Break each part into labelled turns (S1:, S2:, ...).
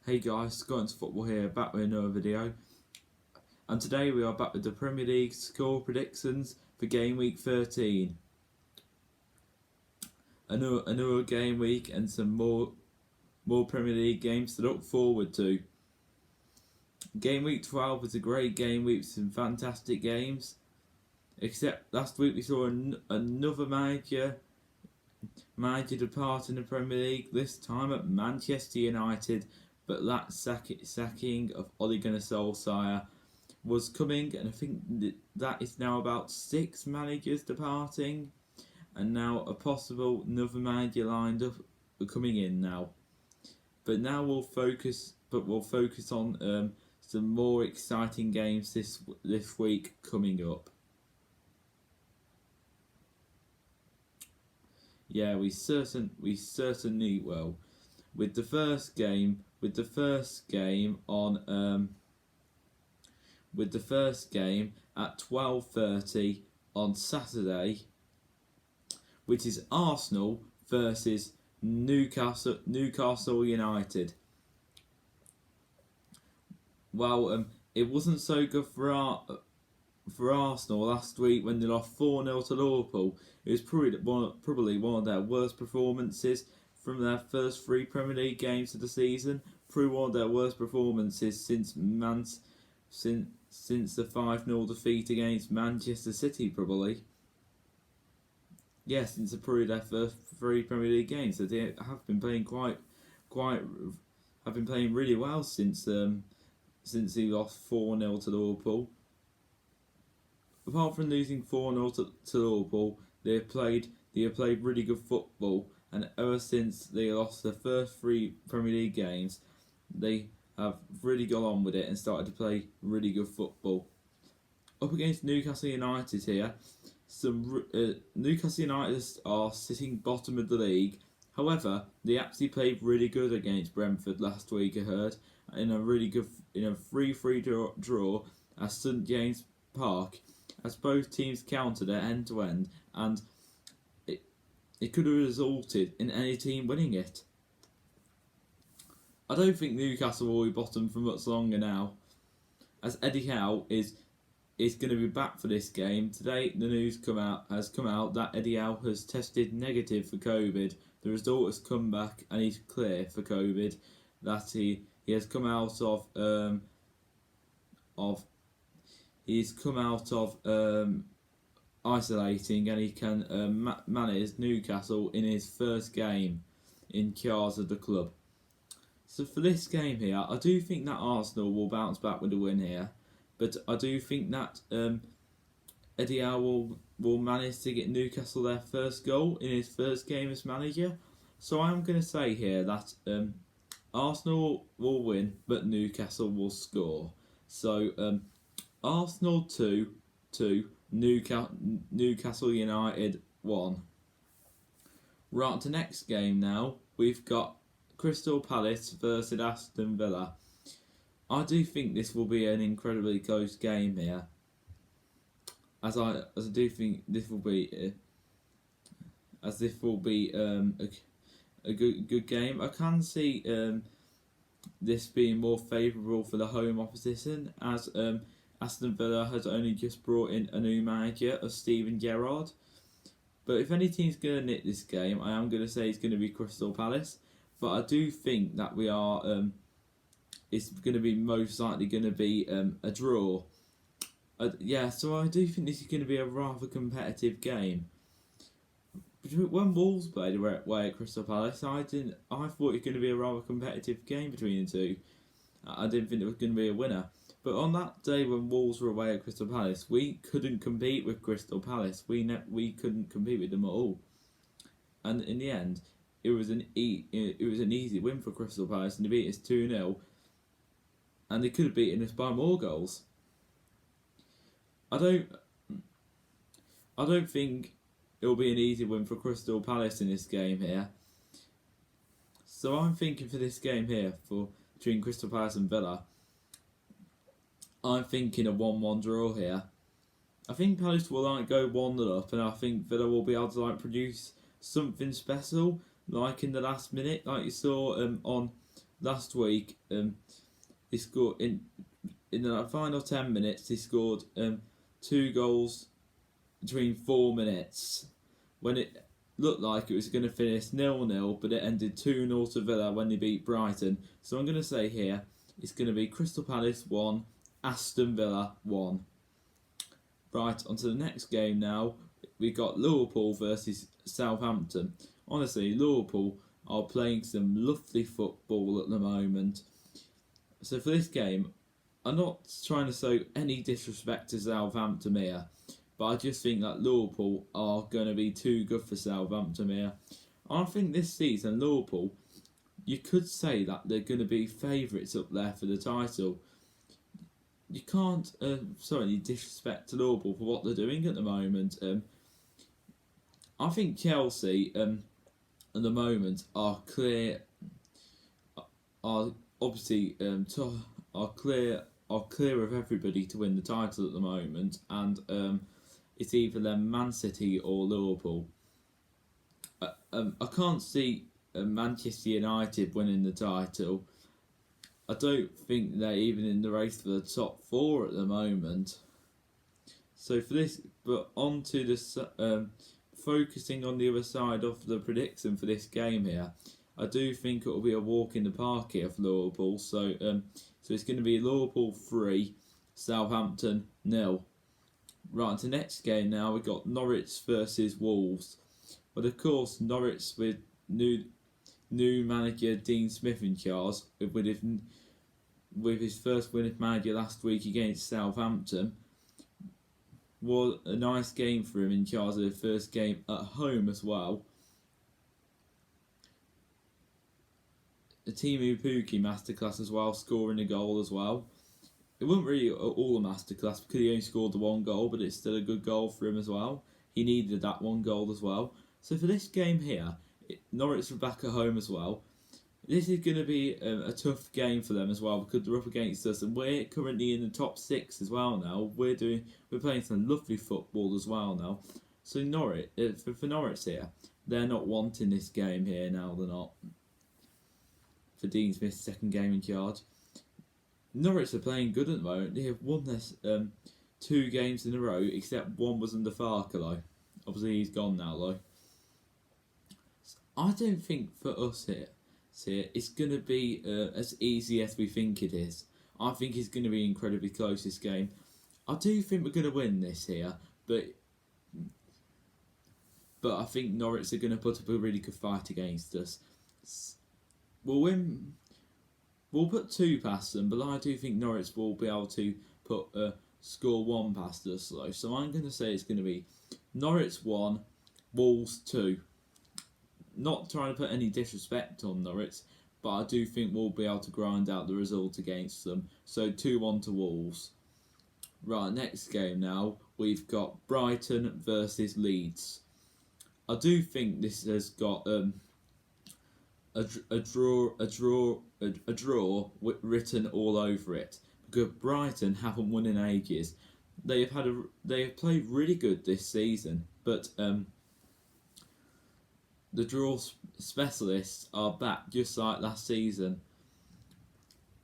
S1: Hey guys, Scott Football here, back with another video. And today we are back with the Premier League score predictions for game week 13. Another game week and some more Premier League games to look forward to. Game week 12 was a great game week with some fantastic games. Except last week we saw another manager depart in the Premier League, this time at Manchester United. But that sacking of Ole Gunnar Solskjaer was coming, and I think that is now about 6 managers departing, and now a possible another manager lined up coming in now. But now we'll focus on some more exciting games this week coming up. Yeah, we certainly will. With the first game at 12:30 on Saturday, which is Arsenal versus Newcastle United. Well, it wasn't so good for Arsenal last week when they lost 4-0 to Liverpool. It was probably one of their worst performances from their first 3 Premier League games of the season. Probably one of their worst performances since the 5-0 defeat against Manchester City, probably. Yeah, since probably their first 3 Premier League games. So they have been playing have been playing really well since he lost 4-0 to Liverpool. Apart from losing 4-0 to Liverpool, they have played really good football, and ever since they lost their first 3 Premier League games, they have really gone on with it and started to play really good football. Up against Newcastle United here, Newcastle United are sitting bottom of the league. However, they actually played really good against Brentford last week, I heard, in a 3-3 draw at St James Park, as both teams countered it end to end, and it could have resulted in any team winning it. I don't think Newcastle will be bottom for much longer now, as Eddie Howe is going to be back for this game. Today, the news has come out that Eddie Howe has tested negative for COVID. The result has come back, and he's clear for COVID. That he has come out of isolating, and he can manage Newcastle in his first game in charge of the club. So for this game here, I do think that Arsenal will bounce back with a win here, but I do think that Eddie Howe will manage to get Newcastle their first goal in his first game as manager. So I'm going to say here that Arsenal will win, but Newcastle will score. So Arsenal 2, Newcastle United 1. Right, to next game now. We've got Crystal Palace versus Aston Villa. I do think this will be an incredibly close game here, as I do think this will be a good game. I can see this being more favourable for the home opposition, as Aston Villa has only just brought in a new manager of Steven Gerrard. But if any team's going to nick this game, I am going to say it's going to be Crystal Palace. But I do think that it's going to be most likely going to be a draw. So I do think this is going to be a rather competitive game. When Wolves played away at Crystal Palace, I thought it was going to be a rather competitive game between the two. I didn't think it was going to be a winner. But on that day when Wolves were away at Crystal Palace, we couldn't compete with Crystal Palace. We couldn't compete with them at all. And in the end, it was an easy win for Crystal Palace, and they beat us 2-0. And they could have beaten us by more goals. I don't think it'll be an easy win for Crystal Palace in this game here. So I'm thinking for this game here, between Crystal Palace and Villa, I'm thinking a 1-1 draw here. I think Palace will go 1-0 up, and I think Villa will be able to produce something special, like in the last minute, like you saw on last week. He scored in the final 10 minutes. He scored 2 goals between 4 minutes when it looked like it was going to finish 0-0, but it ended 2-0 to Villa when they beat Brighton. So I'm going to say here it's going to be Crystal Palace 1, Aston Villa 1. Right, on to the next game now. We got Liverpool versus Southampton. Honestly, Liverpool are playing some lovely football at the moment. So for this game, I'm not trying to show any disrespect to Southampton here, but I just think that Liverpool are going to be too good for Southampton here. I think this season, Liverpool, you could say that they're going to be favourites up there for the title. You can't disrespect to Liverpool for what they're doing at the moment. I think Chelsea at the moment are clear of everybody to win the title at the moment, and it's either them Man City or Liverpool. I can't see Manchester United winning the title. I don't think they're even in the race for the top 4 at the moment. So for this, but on to the focusing on the other side of the prediction for this game here, I do think it will be a walk in the park here for Liverpool. So it's going to be Liverpool 3, Southampton 0. Right, to the next game now, we've got Norwich versus Wolves. But of course, Norwich with new manager Dean Smith in charge, with his first win as manager last week against Southampton, was a nice game for him in charge of the first game at home as well. A Timu Pukki masterclass as well, scoring a goal as well. It wasn't really all a masterclass because he only scored the 1 goal, but it's still a good goal for him as well. He needed that 1 goal as well. So for this game here, Norwich are back at home as well. This is going to be a tough game for them as well because they're up against us, and we're currently in the top 6 as well now. We're playing some lovely football as well now. So Norwich, for Norwich here, they're not wanting this game here now. They're not. For Dean Smith's second game in charge, Norwich are playing good at the moment. They have won this 2 games in a row, except one was under Farkelow. Obviously, he's gone now, though. I don't think for us here, it's going to be as easy as we think it is. I think it's going to be incredibly close, this game. I do think we're going to win this here, but I think Norwich are going to put up a really good fight against us. We'll win. We'll put 2 past them, but I do think Norwich will be able to score 1 past us, though. So I'm going to say it's going to be Norwich 1, Wolves 2. Not trying to put any disrespect on Norwich, but I do think we'll be able to grind out the result against them. So 2-1 to Wolves. Right, next game now, we've got Brighton versus Leeds. I do think this has got a draw written all over it, because Brighton haven't won in ages. They have played really good this season, but the draw specialists are back just like last season.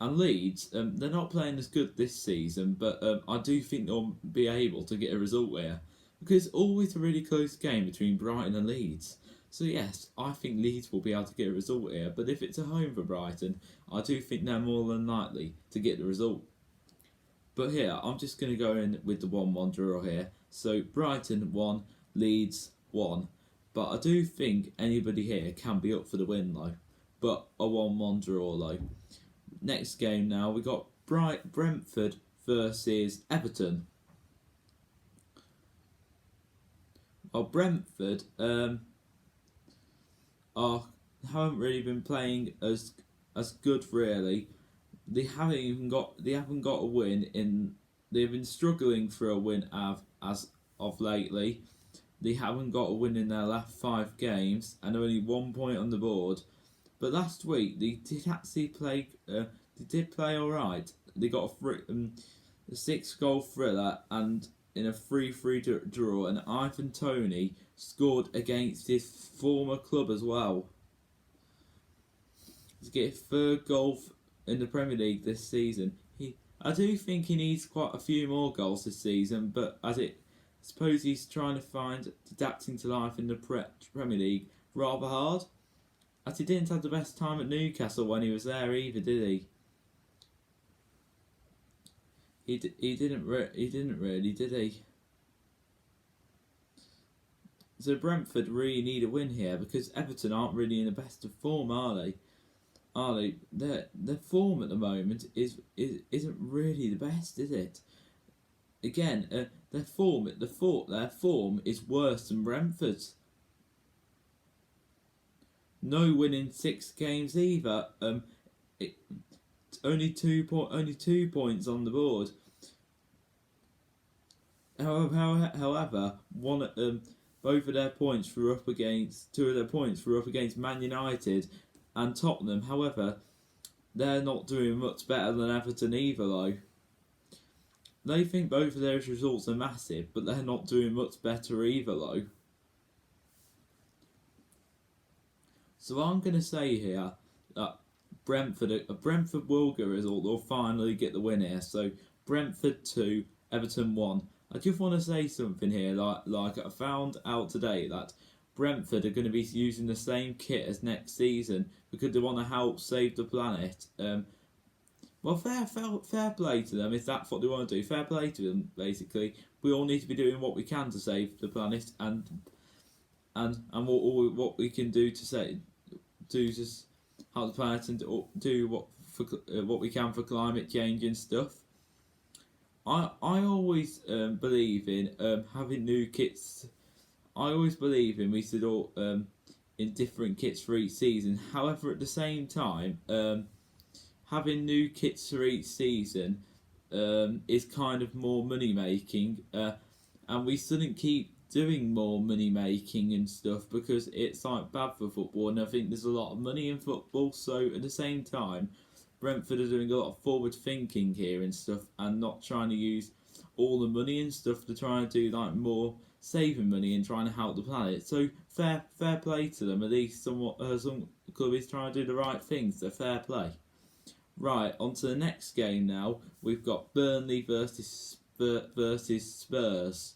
S1: And Leeds, they're not playing as good this season, but I do think they'll be able to get a result here, because it's always a really close game between Brighton and Leeds. So yes, I think Leeds will be able to get a result here, but if it's a home for Brighton, I do think they're more than likely to get the result. But here, I'm just going to go in with the 1-1 draw here. So Brighton 1, Leeds 1. But I do think anybody here can be up for the win though. But a 1-1 draw though. Next game now, we got Brentford versus Everton. Well, Brentford haven't really been playing as good really. They haven't got a win in. They've been struggling for a win as of lately. They haven't got a win in their last 5 games and only 1 point on the board. But last week they did actually play. They did play all right. They got a 6-goal thriller and in a 3-3 draw, and Ivan Toney scored against his former club as well. to get his third goal in the Premier League this season. I do think he needs quite a few more goals this season, but I suppose he's trying to find adapting to life in the Premier League rather hard. As he didn't have the best time at Newcastle when he was there either, did he? He didn't really, did he? So Brentford really need a win here because Everton aren't really in the best of form, are they? Their form at the moment isn't really the best, is it? Again, their form is worse than Brentford's. No win in 6 games either. Only 2 points on the board. However, both of their points were up against 2 of their points were up against Man United and Tottenham. However, they're not doing much better than Everton either, though. They think both of those results are massive, but they're not doing much better either, though. So I'm going to say here that Brentford will get a result. They'll finally get the win here. So Brentford 2, Everton 1. I just want to say something here. Like I found out today that Brentford are going to be using the same kit as next season because they want to help save the planet. Well, fair play to them if that's what they want to do. Fair play to them. Basically, we all need to be doing what we can to save the planet and what we can do to help the planet and do what we can for climate change and stuff. I always believe in having new kits. I always believe we should all in different kits for each season. However, at the same time, having new kits for each season is kind of more money making, and we shouldn't keep doing more money making and stuff because it's like bad for football. And I think there's a lot of money in football. So at the same time, Brentford are doing a lot of forward thinking here and stuff, and not trying to use all the money and stuff to try and do like more saving money and trying to help the planet. So fair play to them. At least some club is trying to do the right things. So fair play. Right, on to the next game now. We've got Burnley versus Spurs.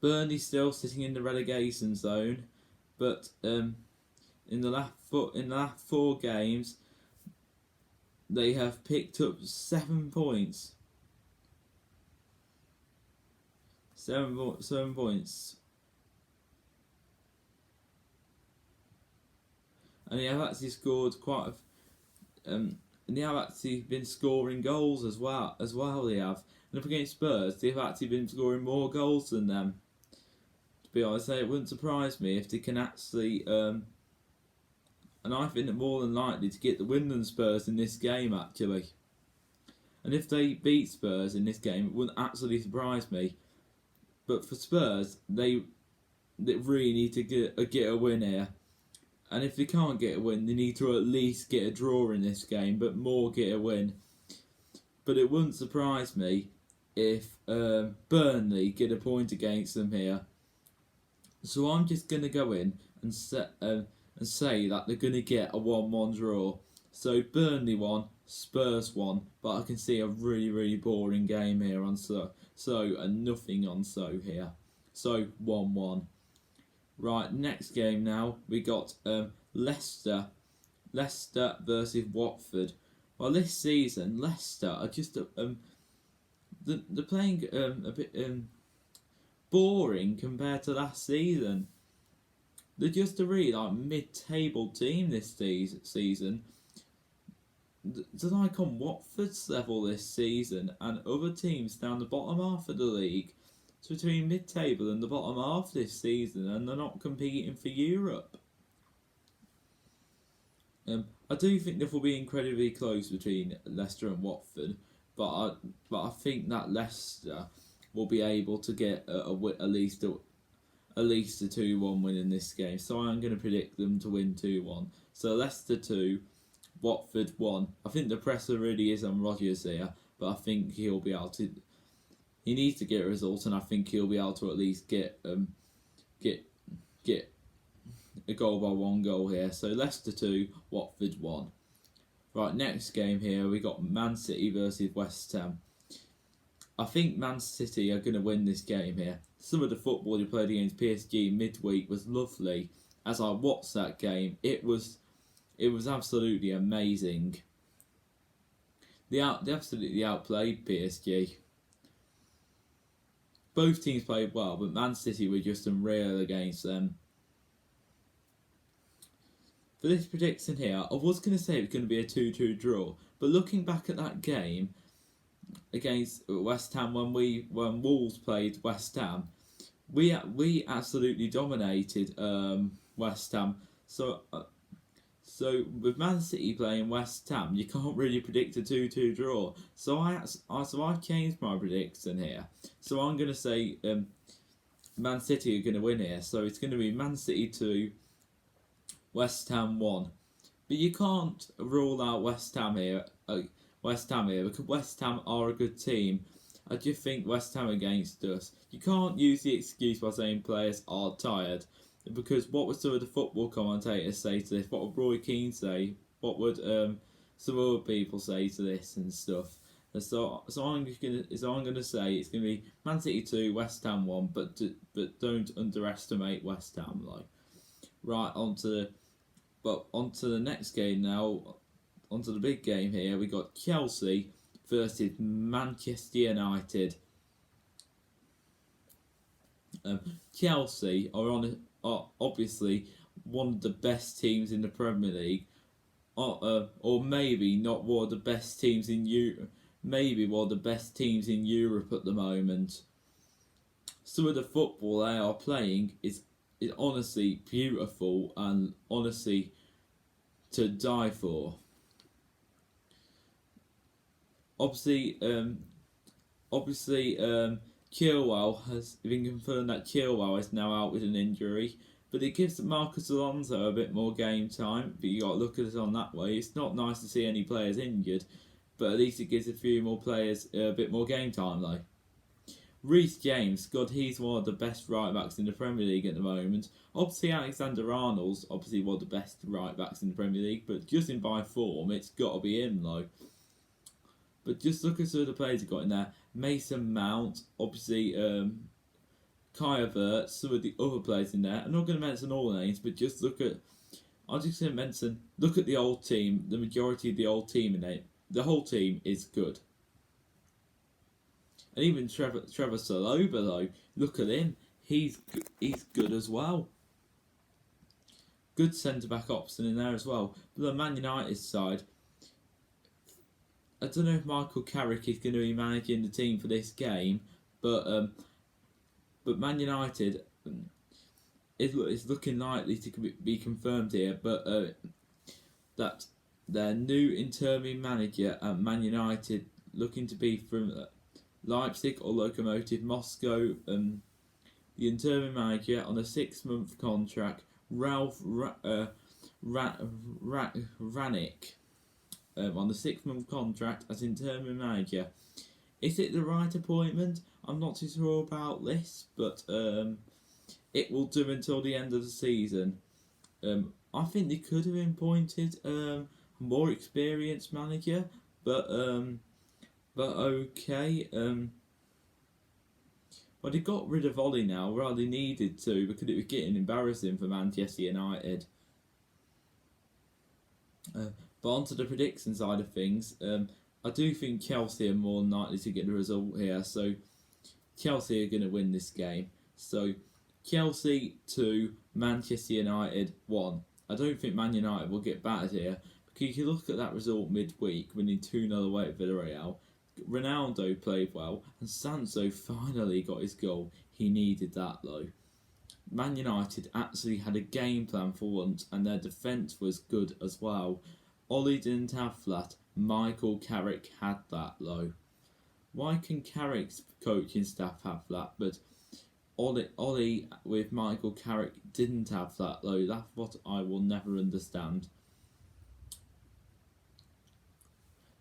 S1: Burnley still sitting in the relegation zone, but in the last 4 games, they have picked up 7 points. 7 points. And they have actually scored and they have actually been scoring goals as well. They have, and up against Spurs, they've actually been scoring more goals than them. To be honest, it wouldn't surprise me if they can actually, and I think they're more than likely to get the win than Spurs in this game actually. And if they beat Spurs in this game, it wouldn't actually surprise me. But for Spurs, they really need to get a win here. And if they can't get a win, they need to at least get a draw in this game, but more get a win. But it wouldn't surprise me if Burnley get a point against them here. So I'm just going to go in and say that they're going to get a 1-1 draw. So Burnley 1, Spurs 1, but I can see a really, really boring game here on so and nothing on so here. So 1-1. Right, next game now, we got Leicester versus Watford. Well, this season, Leicester are just they're playing a bit boring compared to last season. They're just a really mid-table team this season. They're like on Watford's level this season, and other teams down the bottom half of the league. It's between mid-table and the bottom half this season, and they're not competing for Europe. I do think this will be incredibly close between Leicester and Watford, but I think that Leicester will be able to get at least a 2-1 win in this game. So I'm going to predict them to win 2-1. So Leicester 2, Watford 1. I think the pressure really is on Rodgers here, but I think he'll be able to. He needs to get a result, and I think he'll be able to at least get a goal by 1 goal here. So Leicester 2, Watford 1. Right, next game here, we got Man City versus West Ham. I think Man City are going to win this game here. Some of the football they played against PSG midweek was lovely. As I watched that game, it was absolutely amazing. They absolutely outplayed PSG. Both teams played well, but Man City were just unreal against them. For this prediction here, I was going to say it was going to be a 2-2 draw, but looking back at that game against West Ham when Wolves played West Ham, we absolutely dominated West Ham. So with Man City playing West Ham, you can't really predict a 2-2 draw. So I've changed my prediction here. So I'm going to say Man City are going to win here. So it's going to be Man City 2, West Ham 1. But you can't rule out West Ham here because West Ham are a good team. I just think West Ham against us. You can't use the excuse by saying players are tired, because what would some of the football commentators say to this? What would Roy Keane say? What would some other people say to this and stuff? And so I'm gonna say it's gonna be Man City 2, West Ham 1, but don't underestimate West Ham. Right, onto the next game now. Onto the big game here. We got Chelsea versus Manchester United. Chelsea are obviously one of the best teams in the Premier League, or maybe not one of the best teams in maybe one of the best teams in Europe at the moment. Some of the football they are playing is honestly beautiful and honestly to die for. Obviously, Chilwell has been confirmed that Chilwell is now out with an injury, but it gives Marcus Alonso a bit more game time. But you got to look at it on that way. It's not nice to see any players injured, but at least it gives a few more players a bit more game time though. Reece James, God, he's one of the best right backs in the Premier League at the moment. Obviously, Alexander-Arnold's obviously one of the best right backs in the Premier League, but judging by form, it's got to be him though. But just look at some of the players you've got in there. Mason Mount, obviously Kai Havertz, some of the other players in there. I'm not going to mention all the names, but just look at the old team. The majority of the old team in it. The whole team is good. And even Trevor Saloba though, look at him. He's good as well. Good centre back option in there as well. But the Man United side, I don't know if Michael Carrick is going to be managing the team for this game, but Man United is looking likely to be confirmed here. But that their new interim manager at Man United, looking to be from Leipzig or Lokomotiv Moscow, the interim manager on a 6-month contract, Ralph Ranick. On the 6-month contract as interim manager. Is it the right appointment? I'm not too sure about this, but it will do until the end of the season. I think they could have appointed a more experienced manager, but okay. Well, they got rid of Ollie now, rather they needed to, because it was getting embarrassing for Manchester United. But onto the prediction side of things, I do think Chelsea are more likely to get the result here. So Chelsea are going to win this game. So Chelsea 2, Manchester United 1. I don't think Man United will get battered here, because you look at that result midweek, winning 2-0 away at Villarreal. Ronaldo played well, and Sancho finally got his goal. He needed that though. Man United actually had a game plan for once, and their defence was good as well. Ollie didn't have that. Michael Carrick had that though. Why can Carrick's coaching staff have that, but Ollie with Michael Carrick didn't have that though? That's what I will never understand.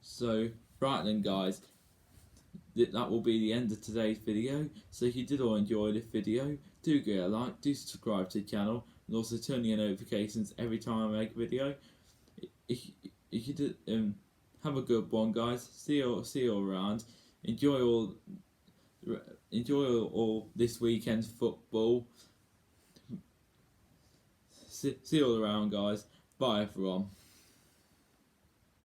S1: So, right then guys, that will be the end of today's video. So if you did all enjoy this video, do give it a like, do subscribe to the channel, and also turn your notifications every time I make a video. If you did, have a good one, guys. See you all around. Enjoy all this weekend's football. See you all around, guys. Bye, everyone.